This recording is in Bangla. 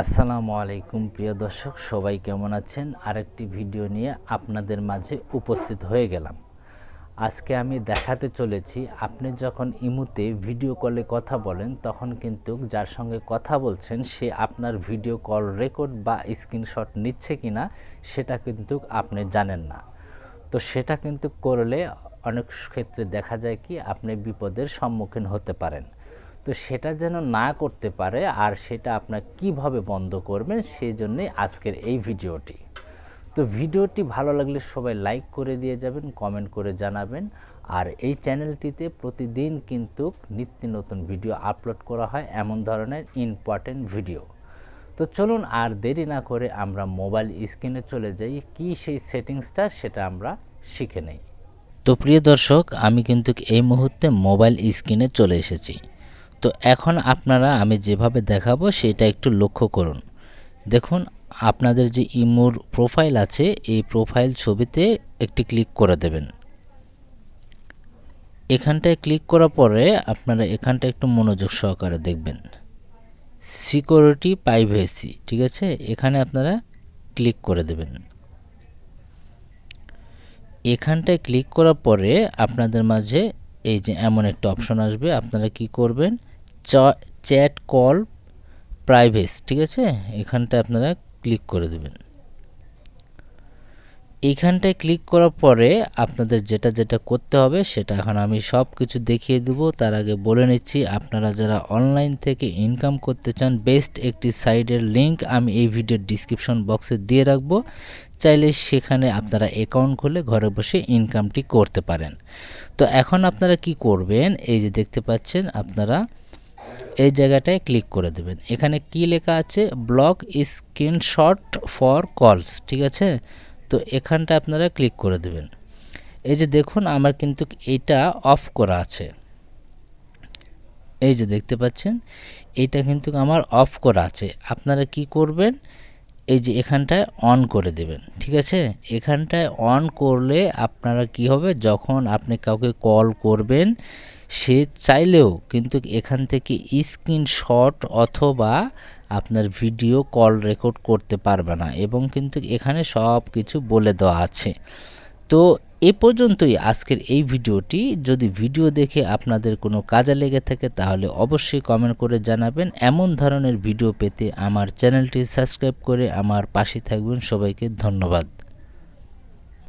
আসসালামু আলাইকুম প্রিয় দর্শক, সবাই কেমন আছেন? আরেকটি ভিডিও নিয়ে আপনাদের মাঝে উপস্থিত হয়ে গেলাম। আজকে আমি দেখাতে চলেছি আপনি যখন ইমুতে ভিডিও কলে কথা বলেন তখন কিন্তু যার সঙ্গে কথা বলছেন সে আপনার ভিডিও কল রেকর্ড বা স্ক্রিনশট নিচ্ছে কিনা সেটা কিন্তু আপনি জানেন না। তো সেটা কিন্তু করলে অনেক ক্ষেত্রে দেখা যায় কি আপনি বিপদের সম্মুখীন হতে পারেন। তো সেটা যেন না করতে পারে আর সেটা আপনার কিভাবে বন্ধ করবেন সেই জন্যই আজকের এই ভিডিওটি। তো ভিডিওটি ভালো লাগলে সবাই লাইক করে দিয়ে যাবেন, কমেন্ট করে জানাবেন। আর এই চ্যানেলটিতে প্রতিদিন কিন্তু নিত্য নতুন ভিডিও আপলোড করা হয়, এমন ধরনের ইম্পর্টেন্ট ভিডিও। তো চলুন আর দেরি না করে আমরা মোবাইল স্ক্রিনে চলে যাই, কি সেই সেটিংসটা সেটা আমরা শিখে নেই। তো প্রিয় দর্শক, আমি কিন্তু এই মুহূর্তে মোবাইল স্ক্রিনে চলে এসেছি। তো এখন আপনারা আমি যেভাবে দেখাবো সেটা একটু লক্ষ্য করুন। দেখুন, আপনাদের যে ইমোর প্রোফাইল আছে এই প্রোফাইল ছবিতে একটি ক্লিক করে দেবেন। এখানটায় ক্লিক করার পরে আপনারা এখানটা একটু মনোযোগ সহকারে দেখবেন, সিকিউরিটি প্রাইভেসি, ঠিক আছে, এখানে আপনারা ক্লিক করে দেবেন। এখানটায় ক্লিক করার পরে আপনাদের মাঝে এই যে এমন একটা অপশন আসবে, আপনারা কি করবেন, চ্যাট কল প্রাইভেসি, ঠিক আছে, এখানটা আপনারা ক্লিক করে দেবেন। এইখানটায় ক্লিক করার পরে আপনাদের যেটা যেটা করতে হবে সেটা এখন আমি সব কিছু দেখিয়ে দেব। তার আগে বলে নিচ্ছি, আপনারা যারা অনলাইন থেকে ইনকাম করতে চান বেস্ট একটি সাইটের লিংক আমি এই ভিডিওর ডিসক্রিপশন বক্সে দিয়ে রাখবো, চাইলে সেখানে আপনারা অ্যাকাউন্ট খুলে ঘরে বসে ইনকামটি করতে পারেন। তো এখন আপনারা কি করবেন, এই যে দেখতে পাচ্ছেন আপনারা এই জায়গাটায় ক্লিক করে দেবেন। এখানে কি লেখা আছে, ব্লক স্ক্রিনশট ফর কলস, ঠিক আছে। তো এখানটা আপনারা ক্লিক করে দেবেন। এই যে দেখুন আমার কিন্তু এটা অফ করা আছে, এই যে দেখতে পাচ্ছেন এটা কিন্তু আমার অফ করা আছে। আপনারা কি করবেন, এই যে এখানটায় অন করে দেবেন, ঠিক আছে। এখানটায় অন করলে আপনারা কি হবে, যখন আপনি কাউকে কল করবেন সে চাইলেও কিন্তু এখান থেকে স্ক্রিনশট অথবা আপনার ভিডিও কল রেকর্ড করতে পারবে না, এবং কিন্তু এখানে সব কিছু বলে দেওয়া আছে। তো এ পর্যন্তই আজকের এই ভিডিওটি। যদি ভিডিও দেখে আপনাদের কোনো কাজে লেগে থাকে তাহলে অবশ্যই কমেন্ট করে জানাবেন। এমন ধরনের ভিডিও পেতে আমার চ্যানেলটি সাবস্ক্রাইব করে আমার পাশে থাকবেন। সবাইকে ধন্যবাদ।